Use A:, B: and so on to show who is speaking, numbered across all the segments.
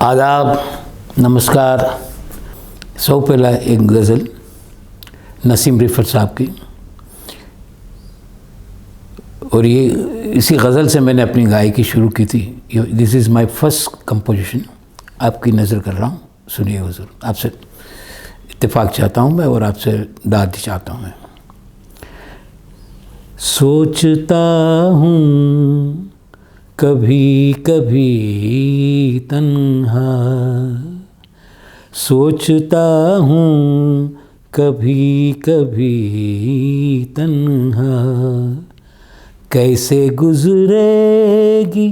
A: आदाब, नमस्कार। सब पहला एक गज़ल नसीम रिफ़त साहब की, और ये इसी गज़ल से मैंने अपनी गायकी शुरू की थी। This is my first composition. आपकी नज़र कर रहा हूँ, सुनिए हुज़ूर। आपसे इत्तेफाक चाहता हूँ मैं, और आपसे दाद चाहता हूँ मैं। सोचता हूँ कभी कभी तन्हा, सोचता हूँ कभी कभी तन्हा, कैसे गुज़रेगी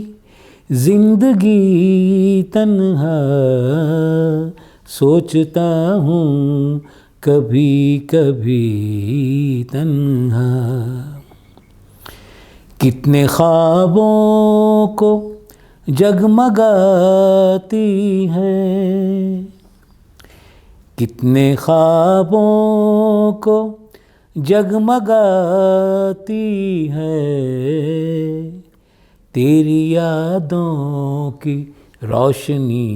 A: ज़िंदगी तन्हा। सोचता हूँ कभी कभी तन्हा, कितने ख्वाबों को जगमगाती है, कितने ख्वाबों को जगमगाती है, तेरी यादों की रोशनी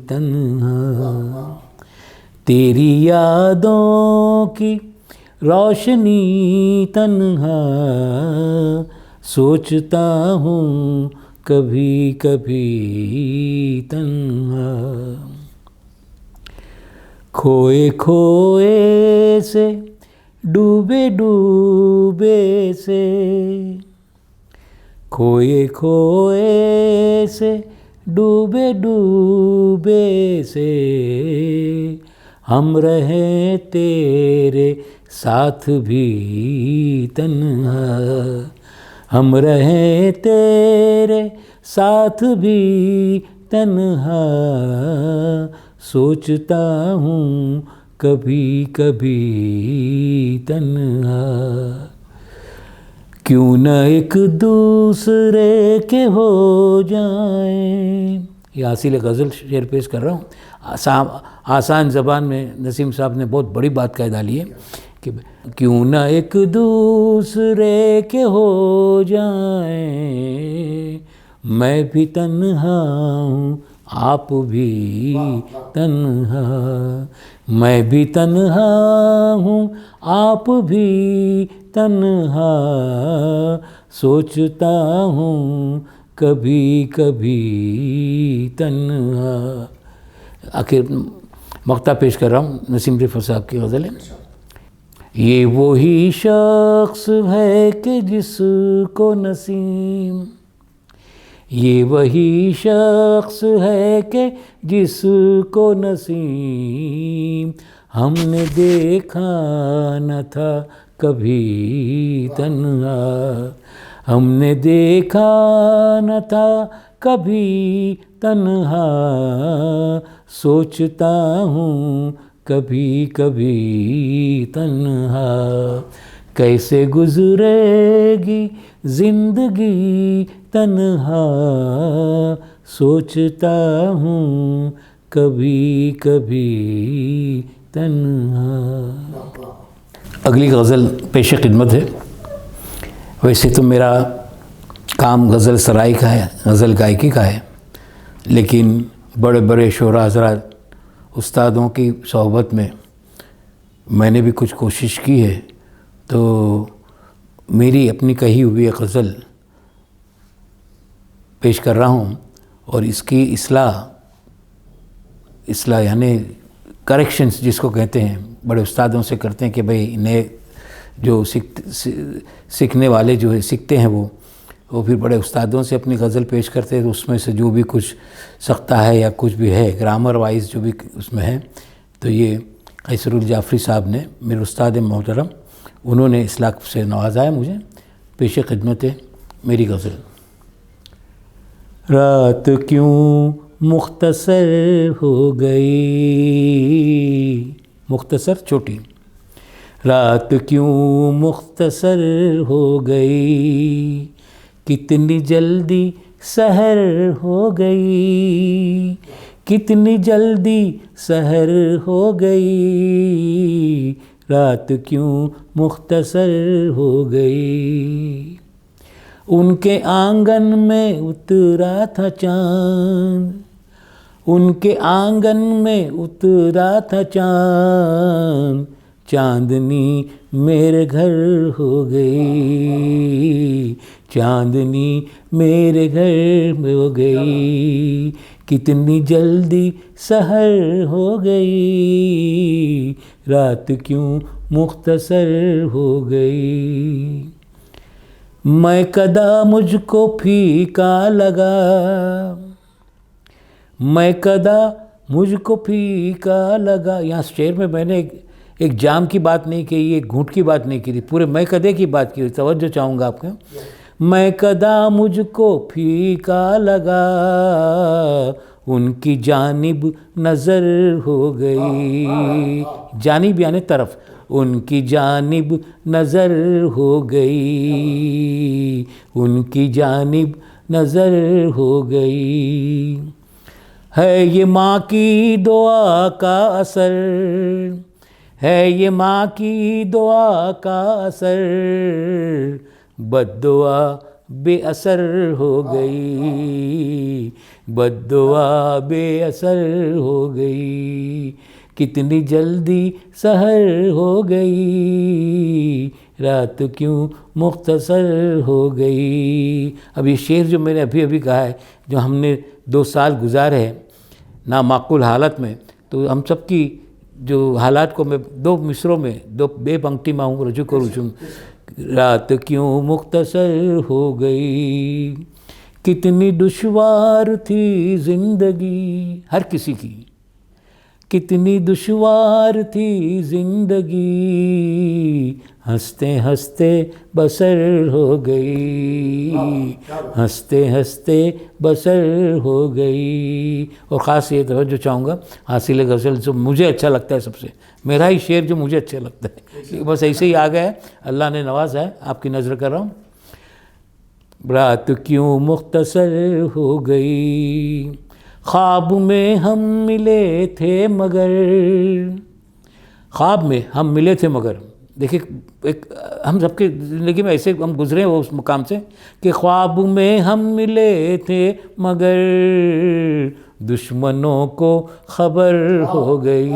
A: तन्हा, तेरी यादों की रोशनी तन्हा। सोचता हूँ कभी कभी तन्हा, खोए खोए से डूबे डूबे से, खोए खोए से डूबे डूबे से, हम रहे तेरे साथ भी तन्हा, हम रहे तेरे साथ भी तन्हा। सोचता हूँ कभी कभी तन्हा, क्यों न एक दूसरे के हो जाएं। ये हासिल गज़ल शेर पेश कर रहा हूँ। आसान ज़बान में नसीम साहब ने बहुत बड़ी बात कह डाली है कि क्यों न एक दूसरे के हो जाएं, मैं भी तन्हा हूँ आप भी तन्हा, मैं भी तन्हा हूँ आप भी तन्हा। सोचता हूँ कभी कभी तन्हा। आखिर मक्ता पेश कर रहा हूँ नसीम रिफ़त साहब की गज़ल है। ये वही शख्स है कि जिसको नसीम, ये वही शख्स है कि जिसको नसीम, हमने देखा न था कभी तन्हा, हमने देखा न था कभी तन्हा। सोचता हूँ कभी कभी तन्हा, कैसे गुज़रेगी ज़िंदगी तन्हा। सोचता हूँ कभी कभी तन्हा। अगली गज़ल पेश खिदमत है। वैसे तो मेरा काम गज़ल सराई का है, गज़ल गायकी का है, लेकिन बड़े बड़े शोरा हज़रात उस्तादों की सोहबत में मैंने भी कुछ कोशिश की है, तो मेरी अपनी कही हुई एक गज़ल पेश कर रहा हूँ, और इसकी इस्लाह यानी करेक्शंस जिसको कहते हैं, बड़े उस्तादों से करते हैं कि भाई नए जो सीखने वाले जो है सीखते हैं वो फिर बड़े उस्तादों से अपनी गज़ल पेश करते हैं, तो उसमें से जो भी कुछ सख्ता है या कुछ भी है ग्रामर वाइज जो भी उसमें है, तो ये कैसरुल जाफ़री साहब ने, मेरे उस्ताद मोहतरम, उन्होंने इस्लाह से नवाजा है मुझे। पेश खिदमत है मेरी गज़ल। रात क्यों मुख्तसर हो गई, मुख्तसर छोटी, रात क्यों मुख्तसर हो गई, कितनी जल्दी सहर हो गई, कितनी जल्दी सहर हो गई, रात क्यों मुख्तसर हो गई। उनके आंगन में उतरा था चाँद, उनके आंगन में उतरा था चांद, चांदनी मेरे घर हो गई, चांदनी मेरे घर में हो गई, कितनी जल्दी सहर हो गई, रात क्यों मुख्तसर हो गई। मैं कदा मुझको फीका लगा, मैं कदा मुझको फीका लगा। यहाँ शेर में मैंने एक जाम की बात नहीं की, एक घूंट की बात नहीं की थी, पूरे मैं कदे की बात की। तवज्जो चाहूँगा आपके। मैं कदा मुझको फीका लगा, उनकी जानिब नज़र हो गई, जानिब यानी तरफ, उनकी जानिब नज़र हो गई, उनकी जानिब नज़र हो गई। है ये माँ की दुआ का असर, है ये माँ की दुआ का असर, बद्दुआ बेअसर हो गई, बद्दुआ बेअसर हो गई, कितनी जल्दी सहर हो गई, रात क्यों मुख्तसर हो गई। अब ये शेर जो मैंने अभी अभी कहा है, जो हमने 2 साल गुजारे हैं नामाकुल हालत में, तो हम सब की जो हालात को मैं 2 मिसरों में 2 पंक्ति में हूँ रजू करूँ छूँ। रात क्यों मुख्तसर हो गई, कितनी दुश्वार थी ज़िंदगी, हर किसी की कितनी दुश्वार थी ज़िंदगी, हंसते हंसते बसर हो गई, हंसते हंसते बसर हो गई। और ख़ास ये तवज्जो चाहूँगा, हासिल गज़ल जो मुझे अच्छा लगता है सबसे, मेरा ही शेर जो मुझे अच्छा लगता है, बस ऐसे ही आ गया है, अल्लाह ने नवाजा है, आपकी नज़र कर रहा हूँ। रात क्यों मुख्तसर हो गई, ख्वाब में हम मिले थे मगर, ख्वाब में हम मिले थे मगर, देखिए एक हम सबके ज़िंदगी में ऐसे हम गुजरे वो उस मुकाम से कि ख्वाब में हम मिले थे मगर, दुश्मनों को खबर हो गई,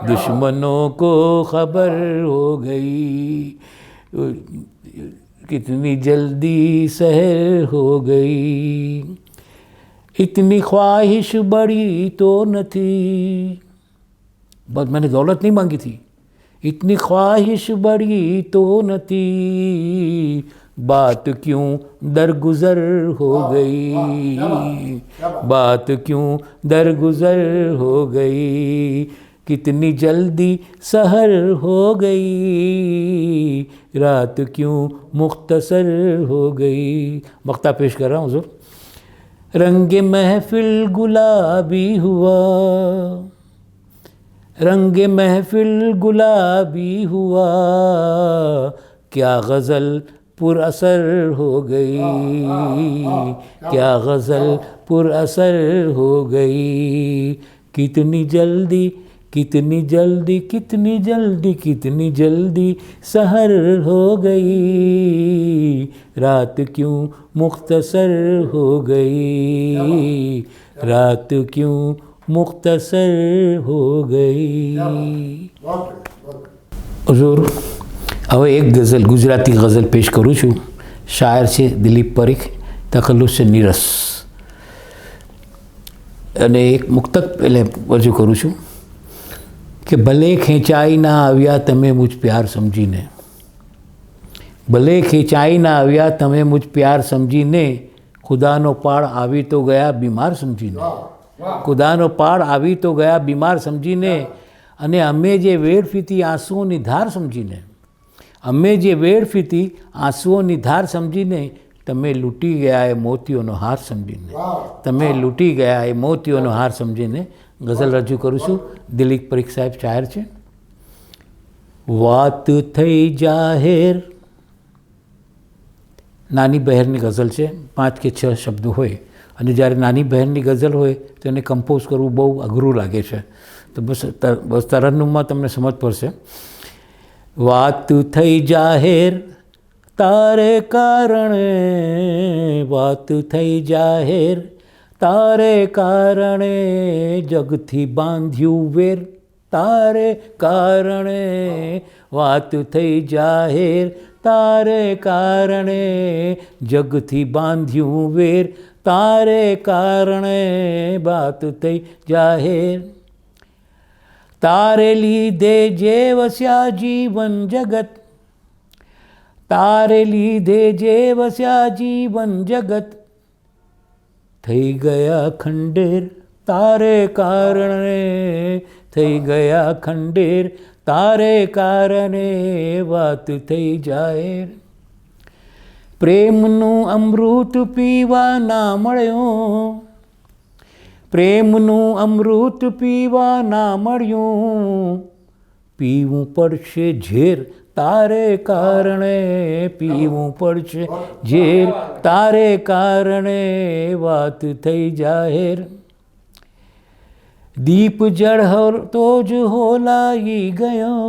A: दुश्मनों को खबर हो गई, कितनी जल्दी सहर हो गई, इतनी ख्वाहिश बड़ी तो न थी, बस मैंने दौलत नहीं मांगी थी, इतनी ख्वाहिश बड़ी तो न थी, बात क्यों दरगुजर हो गई, बात क्यों दरगुजर हो गई, कितनी जल्दी सहर हो गई, रात क्यों मुख्तसर हो गई। मक्ता पेश कर रहा हूँ हुज़ूर। रंगे महफिल गुलाबी हुआ, रंगे महफिल गुलाबी हुआ, क्या गज़ल पुरअसर हो गई, क्या गज़ल पुरअसर हो गई, कितनी जल्दी कितनी जल्दी कितनी जल्दी कितनी जल्दी सहर हो गई, रात क्यों मुख्तसर हो गई, रात क्यों मुख्तसर हो गई। हुज़ूर હવે એક ગઝલ ગુજરાતી ગઝલ પેશ કરું છું। શાયર છે દિલીપ પરીખ, તખલ્લુસ છે નીરસ, અને એક મુક્તક એટલે રજૂ કરું છું કે ભલે ખેંચાઈ ના આવ્યા તમે મુझ પ્યાર સમજીને, ભલે ખેંચાઈ ના આવ્યા તમે મુझ પ્યાર સમજીને, ખુદાનો પાળ આવી તો ગયા બીમાર સમજીને, ખુદાનો પાળ આવી તો ગયા બીમાર સમજીને, અને અમે જે વેડફીતી આંસુઓની ધાર સમજીને, અમે જે વેડફીતી આંસુઓની ધાર સમજીને, તમે લૂંટી ગયા એ મોતીઓનો હાર સમજીને, તમે લૂંટી ગયા એ મોતીઓનો હાર સમજીને ગઝલ રજૂ કરું છું। દિલીપ પરીખ સાહેબ શાયર છે। વાત થઈ જાહેર, નાની બહેરની ગઝલ છે, 5 કે 6 શબ્દો હોય, અને જ્યારે નાની બહેરની ગઝલ હોય તો એને કમ્પોઝ કરવું બહુ અઘરું લાગે છે, તો બસ તરન્નુમમાં તમને સમજ પડશે। વાત થઈ જાહેર તારે કારણે, વાત થઈ જાહેર तारे कारणे जगथी बांध्યું વેર, તારે કારણે વાત થઈ જાહેર, તારે કારણે જગથી બાંધ્યું વેર, તારે કારણે વાત થઈ જાહેર. તારે લીધે જે વસ્યા જીવન જગત, તારે લીધે જે વસ્યા જીવન જગત, થઈ ગયા ખંડેર, તારે કારણે થઈ ગયા ખંડેર, તારે કારણે વાત થઈ જાહેર. પ્રેમનું અમૃત પીવા ના મળ્યું, પ્રેમનું અમૃત પીવા ના મળ્યું, પીવું પડશે ઝેર, તારે કારણે પીવું પડશે ઝેર, તારે કારણે વાત થઈ જાહેર. દીપ જળહરતો જ હોલાઈ ગયો,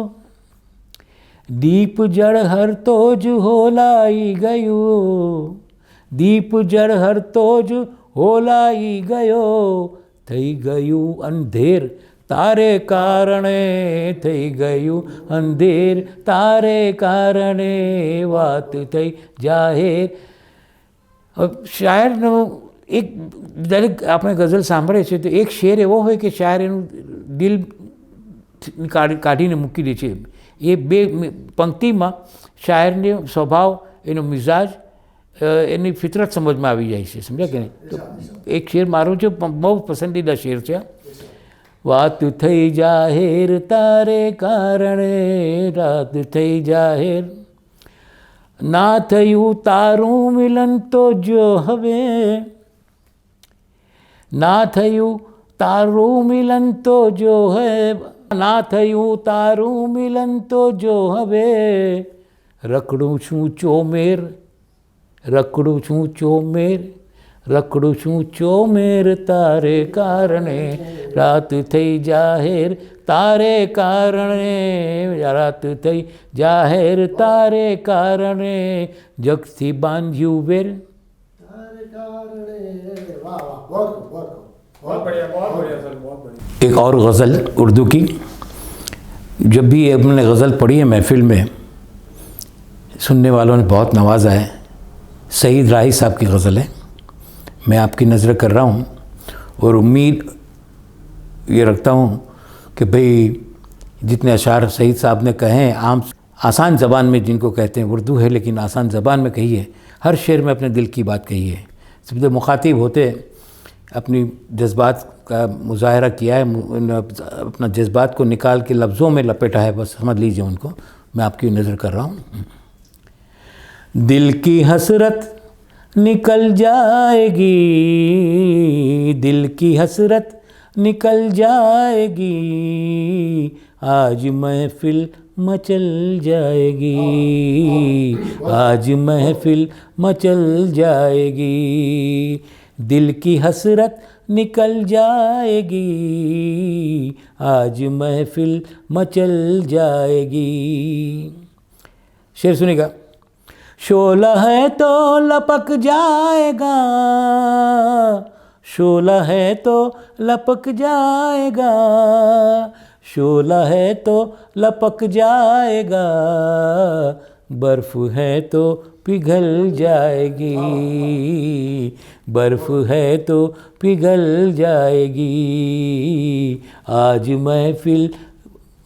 A: દીપ જળહરતો જ હોલાઈ ગયો, દીપ જળહરતો જ હોલાઈ ગયો, થઈ ગયું અંધેર, તારે કારણે થઈ ગયું અંધેર, તારે કારણે વાત થઈ જાહેર. શાયરનું એક દરેક આપણે ગઝલ સાંભળે છે તો એક શેર એવો હોય કે શાયર એનું દિલ કાઢીને મૂકી દે છે. એ બે પંક્તિમાં શાયરનો સ્વભાવ, એનો મિજાજ, એની ફિતરત સમજમાં આવી જાય છે. સમજ્યા કે નહીં? તો એક શેર મારો છે, બહુ પસંદીદા શેર છે. વાત થઈ જાહેર, તારે કારણે રાત થઈ જાહેર, ના થયું તારું મિલન તો જો હવે, ના થયું તારું મિલન તો જો હે, ના થયું તારું મિલન તો જો હવે, રખડું છું ચોમેર, રખડું છું ચોમેર, રખડું છું ચોમેર, તારે કારણે રાત થઈ જાહેર, તારે કારણે રાત થઈ જાહેર, તારે કારણે જગથી બાંધ્યું વેર. एक और गज़ल उर्दू की, जब भी हमने गज़ल पढ़ी है महफ़िल में, सुनने वालों ने बहुत नवाजा है. सईद राही साहब की गज़ल है, मैं आपकी नज़र कर रहा हूँ और उम्मीद ये रखता हूँ कि भाई जितने अशार सईद साहब ने कहे हैं, आम आसान ज़बान में जिनको कहते हैं, उर्दू है लेकिन आसान ज़बान में कही है, हर शेर में अपने दिल की बात कही है. सब जो मुखातिब होते अपनी जज्बात का मुजाहरा किया है, अपना जज्बात को निकाल के लफ्ज़ों में लपेटा है, बस समझ लीजिए उनको. मैं आपकी नज़र कर रहा हूँ. दिल की हसरत निकल जाएगी, दिल की हसरत निकल जाएगी, आज महफिल मचल जाएगी, आज महफिल मचल जाएगी, दिल की हसरत निकल जाएगी, आज महफिल मचल जाएगी. शेर सुनिएगा. शोला है तो लपक जाएगा, शोला है तो लपक जाएगा, शोला है तो लपक जाएगा, बर्फ़ है तो पिघल जाएगी, बर्फ़ है तो पिघल जाएगी, आज महफिल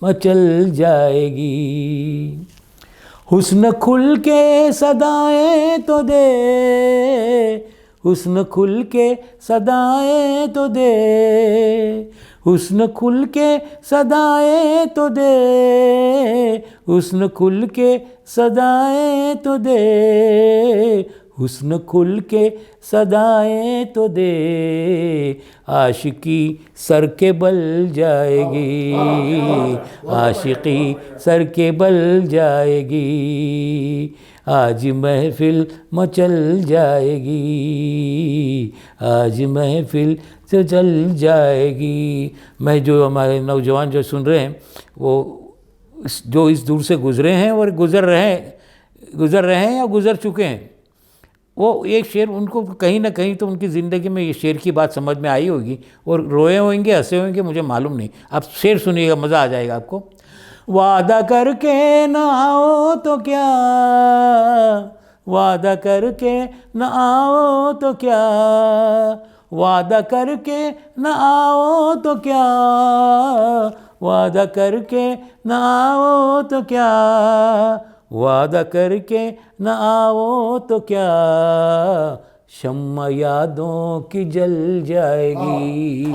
A: मचल जाएगी. हुस्न खुल के सदाएं तो दे, हुस्न खुल के सदाएं तो दे, हुस्न खुल के सदाएं तो दे, हुस्न खुल के सदाएं तो दे, हुस्न खुल के सदाएं तो दे, आशिकी सर के बल जाएगी, आशिकी सर के बल जाएगी, आज महफिल मचल जाएगी, आज महफिल से चल जाएगी. मैं जो हमारे नौजवान जो सुन रहे हैं, वो जो इस दूर से गुज़रे हैं और गुज़र रहे हैं या गुज़र चुके हैं, वो एक शेर उनको कहीं ना कहीं तो उनकी ज़िंदगी में ये शेर की बात समझ में आई होगी और रोए होंगे, हंसे होंगे, मुझे मालूम नहीं। आप शेर सुनिएगा, मज़ा आ जाएगा आपको। वादा करके न आओ तो क्या, वादा करके न आओ तो क्या, वादा करके न आओ तो क्या, वादा करके न आओ तो क्या, वादा करके न आओ तो क्या, शम्मा यादों की जल जाएगी,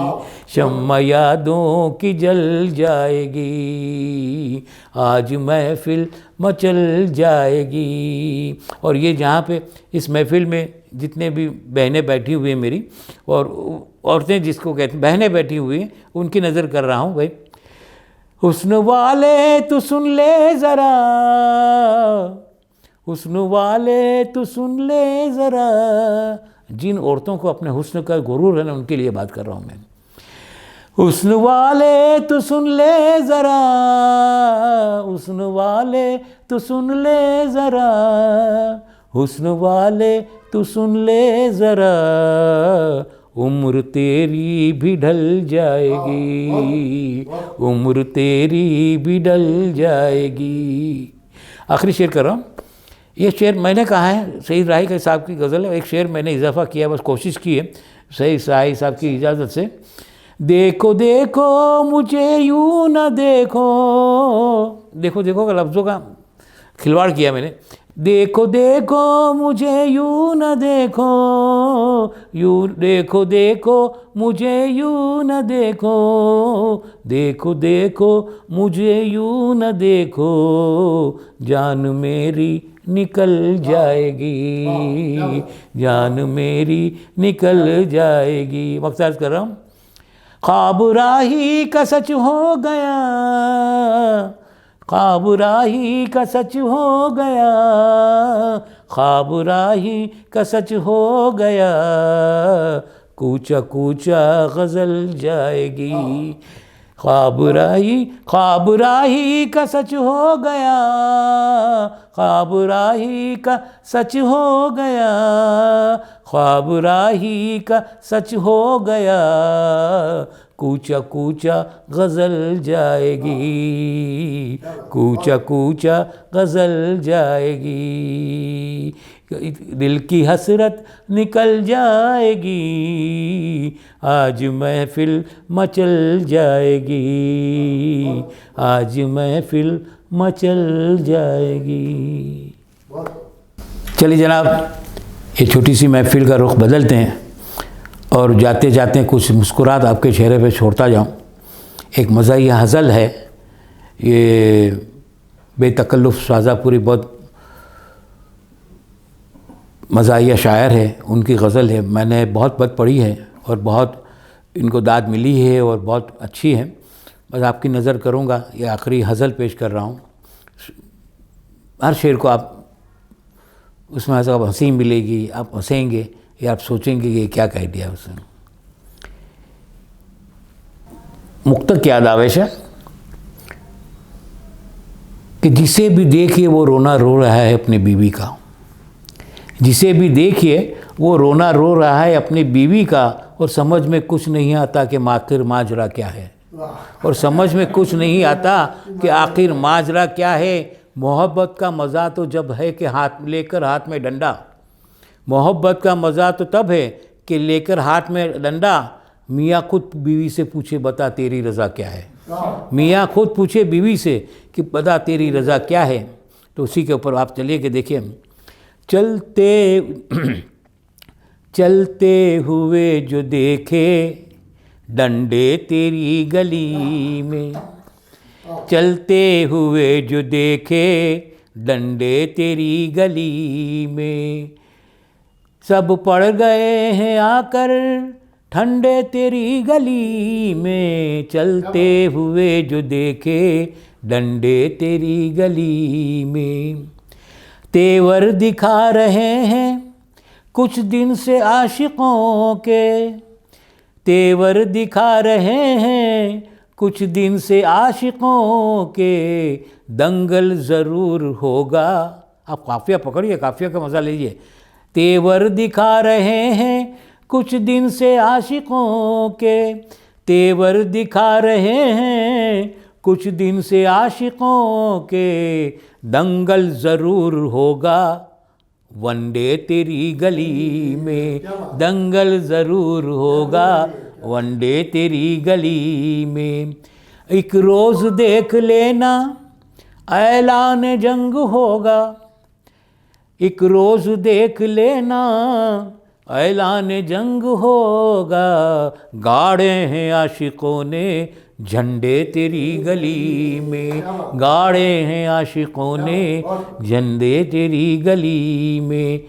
A: शम्मा यादों की जल जाएगी, आज महफिल मचल जाएगी। और ये जहाँ पे इस महफिल में जितने भी बहनें बैठी हुई हैं मेरी, और औरतें जिसको कहते हैं बहनें बैठी हुई हैं, उनकी नज़र कर रहा हूँ भाई। हुस्न वाले तू सुन ले ज़रा, हुस्न वाले तू सुन ले ज़रा, जिन औरतों को अपने हुस्न का गुरूर है ना, उनके लिए बात कर रहा हूँ मैं। हुस्न वाले तू सुन ले ज़रा, हुस्न वाले तू सुन ले ज़रा, हुस्न वाले तू सुन ले ज़रा, उम्र तेरी भी ढल जाएगी, उम्र तेरी भी ढल जाएगी। आखिरी शेर कर रहा हूँ। ये शेर मैंने कहा है, सईद राही के साहब की गज़ल है। एक शेर मैंने इजाफा किया, बस कोशिश की है सईद राही साहब की इजाज़त से। देखो देखो मुझे यूँ न देखो, देखो देखो का लफ्ज़ों का खिलवाड़ किया मैंने। देखो देखो मुझे यूँ न देखो, यूँ देखो देखो मुझे यूँ न देखो, देखो देखो मुझे यूँ न देखो, जान मेरी निकल जाएगी, जान मेरी निकल जाएगी। मकसद कर रहा हूँ। ख्वाब राही का सच हो गया, ख्वाब राही का सच हो गया, ख्वाब राही का सच हो गया, कूचा कूचा गज़ल जाएगी। ख्वाब राही का सच हो गया, ख्वाब राही का सच हो गया, ख्वाब राही का सच हो गया, कूचा कूचा गज़ल जाएगी, कूचा कूचा गज़ल जाएगी, दिल की हसरत निकल जाएगी, आज महफिल मचल जाएगी, आज महफिल मचल जाएगी। चलिए जनाब, ये छोटी सी महफिल का रुख बदलते हैं और जाते जाते कुछ मुस्कुराहट आपके चेहरे पे छोड़ता जाऊं। एक मज़ाहिया हज़ल है, ये बेतकल्लुफ़ शाहजहाँपुरी बहुत मज़ाहिया शायर है, उनकी गज़ल है। मैंने बहुत पढ़ी है और बहुत इनको दाद मिली है और बहुत अच्छी है। बस आपकी नज़र करूँगा, ये आखिरी हज़ल पेश कर रहा हूँ। हर शेर को आप उसमें आप हंसी मिलेगी, आप हंसेंगे या आप सोचेंगे कि क्या कह दिया उसने। मुक्तक की आदावेश है कि जिसे भी देखिए वो रोना रो रहा है अपनी बीवी का, जिसे भी देखिए वो रोना रो रहा है अपनी बीवी का, और समझ में कुछ नहीं आता कि आखिर माजरा क्या है, और समझ में कुछ नहीं आता कि आखिर माजरा क्या है। मोहब्बत का मज़ा तो जब है कि हाथ लेकर हाथ में डंडा, मोहब्बत का मज़ा तो तब है कि लेकर हाथ में डंडा, मियाँ खुद बीवी से पूछे बता तेरी रज़ा क्या है, मियाँ खुद पूछे बीवी से कि बता तेरी रज़ा क्या है। तो उसी के ऊपर आप चलिए कि देखिए, चलते हुए जो देखे डंडे तेरी गली में, चलते हुए जो देखे डंडे तेरी गली में, सब पड़ गए हैं आकर ठंडे तेरी गली में, चलते हुए जो देखे डंडे तेरी गली में। तेवर दिखा रहे हैं कुछ दिन से आशिकों के, तेवर दिखा रहे हैं कुछ दिन से आशिकों के, दंगल ज़रूर होगा। आप काफ़िया पकड़िए, काफ़िया का मज़ा लीजिए। तेवर दिखा रहे हैं कुछ दिन से आशिकों के, तेवर दिखा रहे हैं कुछ दिन से आशिकों के, दंगल ज़रूर होगा वनडे तेरी गली में, दंगल ज़रूर होगा वनडे तेरी गली में। एक रोज़ देख लेना ऐलान जंग होगा, एक रोज़ देख लेना ऐलान जंग होगा, गाड़े हैं आशिकों ने झंडे तेरी गली में, गाड़े हैं आशिकों ने झंडे तेरी गली में,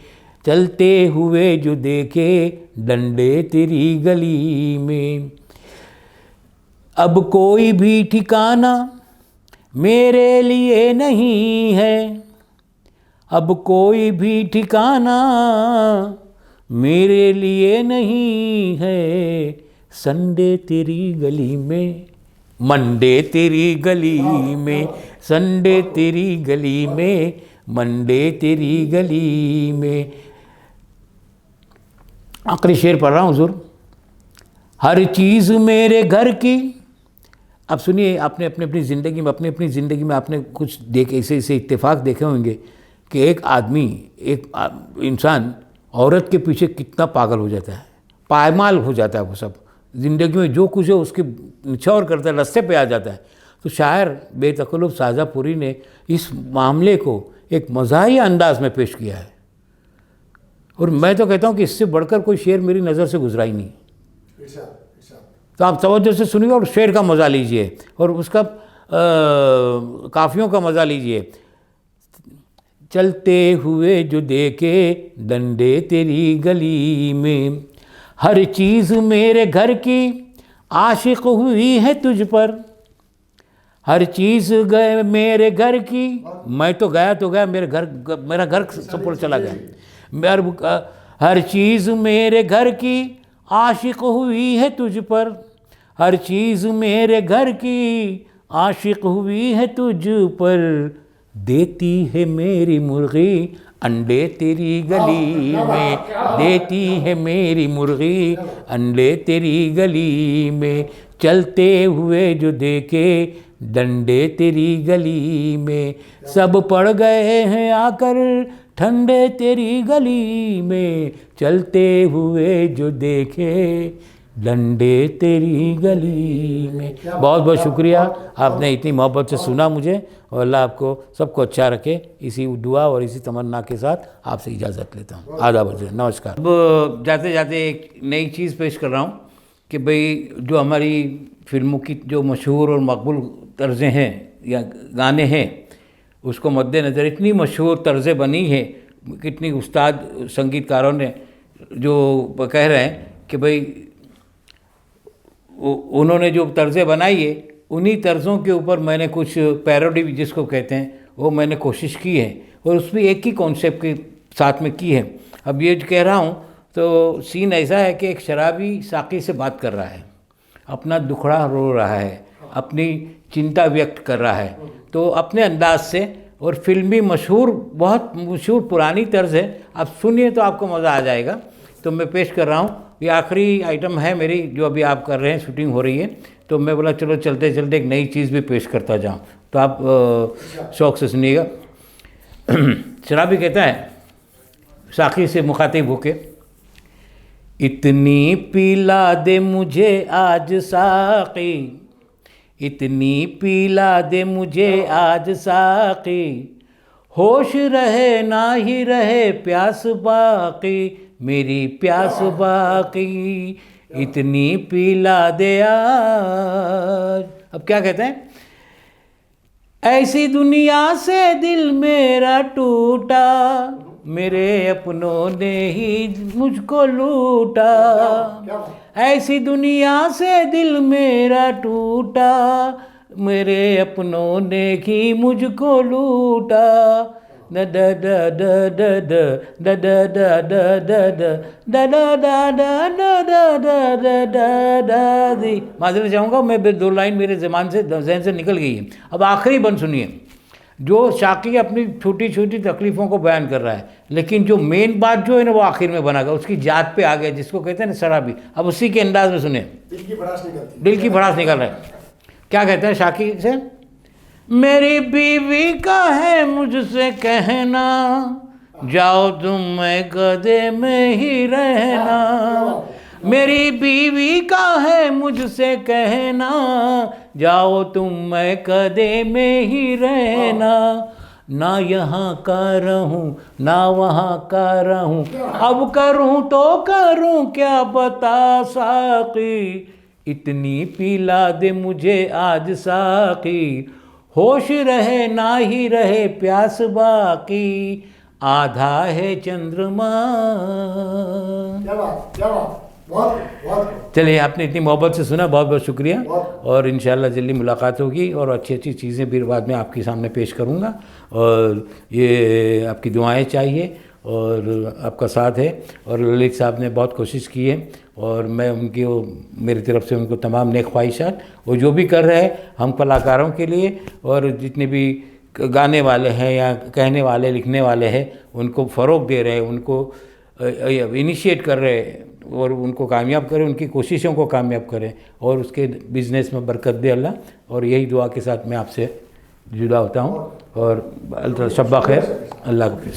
A: चलते हुए जो देखे डंडे तेरी गली में। अब कोई भी ठिकाना मेरे लिए नहीं है, अब कोई भी ठिकाना मेरे लिए नहीं है, संडे तेरी गली में, मंडे तेरी गली में, संडे तेरी गली में, मंडे तेरी गली में। आखिरी शेर पढ़ रहा हूँ हुजूर। हर चीज़ मेरे घर की, अब सुनिए, आपने अपनी अपनी ज़िंदगी में, अपनी अपनी ज़िंदगी में आपने कुछ देखे, ऐसे इत्तेफाक देखे होंगे कि एक आदमी, एक इंसान औरत के पीछे कितना पागल हो जाता है, पायमाल हो जाता है, वो सब ज़िंदगी में जो कुछ है उसके निछावर करता है, रास्ते पे आ जाता है। तो शायर बेतकल्लुफ़ शाहजहाँपुरी ने इस मामले को एक मज़ाही अंदाज में पेश किया है, और मैं तो कहता हूँ कि इससे बढ़कर कोई शेर मेरी नज़र से गुजरा ही नहीं। तो आप तवज्जो से सुनिए और शेर का मज़ा लीजिए और उसका काफ़ियों का मज़ा लीजिए। चलते हुए जो देखे डंडे तेरी गली में, हर चीज़ मेरे घर की आशिक हुई है तुझ पर, हर चीज़ गए मेरे घर की, मैं तो गया मेरा घर सपोर्ट चला गया, हर चीज़ मेरे घर की आशिक हुई है तुझ पर, हर चीज़ मेरे घर की आशिक हुई है तुझ पर, देती है मेरी मुर्गी अंडे तेरी गली में, देती है मेरी मुर्गी अंडे तेरी गली में, चलते हुए जो देखे डंडे तेरी गली में, सब पड़ गए हैं आकर ठंडे तेरी गली में, चलते हुए जो देखे डंडे तेरी गली में। बहुत बहुत शुक्रिया, आपने इतनी मोहब्बत से सुना मुझे, और अल्लाह आपको सबको अच्छा रखे। इसी दुआ और इसी तमन्ना के साथ आपसे इजाज़त लेता हूँ। आदाब, नमस्कार। अब जाते जाते एक नई चीज़ पेश कर रहा हूँ कि भाई जो हमारी फिल्मों की जो मशहूर और मकबूल तर्ज़ें हैं या गाने हैं, उसको मद्देनज़र इतनी मशहूर तर्ज़ें बनी है, कितनी उस्ताद संगीतकारों ने जो कह रहे हैं कि भाई उन्होंने जो तर्ज़ें बनाई है, उन्हीं तर्ज़ों के ऊपर मैंने कुछ पैरोडी जिसको कहते हैं वो मैंने कोशिश की है, और उसमें एक ही कॉन्सेप्ट के साथ में की है। अब ये कह रहा हूँ तो सीन ऐसा है कि एक शराबी साकी से बात कर रहा है, अपना दुखड़ा रो रहा है, अपनी चिंता व्यक्त कर रहा है, तो अपने अंदाज से, और फिल्मी मशहूर, बहुत मशहूर पुरानी तर्ज़ है, आप सुनिए तो आपको मज़ा आ जाएगा। तो मैं पेश कर रहा हूँ, ये आखिरी आइटम है मेरी जो अभी आप कर रहे हैं, शूटिंग हो रही है, तो मैं बोला चलो चलते चलते एक नई चीज़ भी पेश करता जाऊँ, तो आप शौक़ से सुनिएगा। शराबी कहता है साकी से मुखातिब होके, इतनी पिला दे मुझे आज साकी, इतनी पिला दे मुझे आज साकी, होश रहे ना ही रहे प्यास बाकी, मेरी प्यास बाकी, इतनी पिला दे आज। अब क्या कहते हैं, ऐसी दुनिया से दिल मेरा टूटा, मेरे अपनों ने ही मुझको लूटा, ऐसी दुनिया से दिल मेरा टूटा, मेरे अपनों ने ही मुझको लूटा, द द द द द द द द द द द माजरे चाहूँगा मैं, दो लाइन मेरे ज़बान से जहन से निकल गई है। अब आखिरी बंद सुनिए, जो शाकी अपनी छोटी छोटी तकलीफ़ों को बयान कर रहा है, लेकिन जो मेन बात जो है ना वो आखिर में बना गया, उसकी जात पे आ गया, जिसको कहते हैं ना शराबी। अब उसी के अंदाज में सुने,
B: दिल की भड़ास निकलती,
A: दिल की भड़ास निकल रहा है। क्या कहते हैं शाकी से? मेरी बीवी का है मुझसे कहना, जाओ तुम मैं गधे में ही रहना। मेरी बीवी का है मुझसे कहना, जाओ तुम मैं गधे में ही रहना। ना यहाँ का रहूं ना वहाँ का रहूं, अब करूं तो करूं क्या बता साकी। इतनी पिला दे मुझे आज साकी, होश रहे ना ही रहे प्यास बाकी, आधा है चंद्रमा।
B: क्या बात, क्या बात, बहुत बहुत।
A: चलिए, आपने इतनी मोहब्बत से सुना, बहुत बहुत शुक्रिया। और इंशाल्लाह जल्दी मुलाकात होगी और अच्छी अच्छी चीज़ें भी बाद में आपके सामने पेश करूँगा। और ये आपकी दुआएं चाहिए और आपका साथ है। और ललित साहब ने बहुत कोशिश की है और मैं उनकी मेरी तरफ से उनको तमाम नेक ख्वाहिशात। वो जो भी कर रहे हैं हम कलाकारों के लिए, और जितने भी गाने वाले हैं या कहने वाले लिखने वाले हैं उनको फ़रोग़ दे रहे हैं, उनको इनिशिएट कर रहे हैं और उनको कामयाब करें, उनकी कोशिशों को कामयाब करें और उसके बिज़नेस में बरकत दे अल्लाह। और यही दुआ के साथ मैं आपसे जुदा होता हूँ और शब्बा खैर, अल्लाह हाफ़िज़।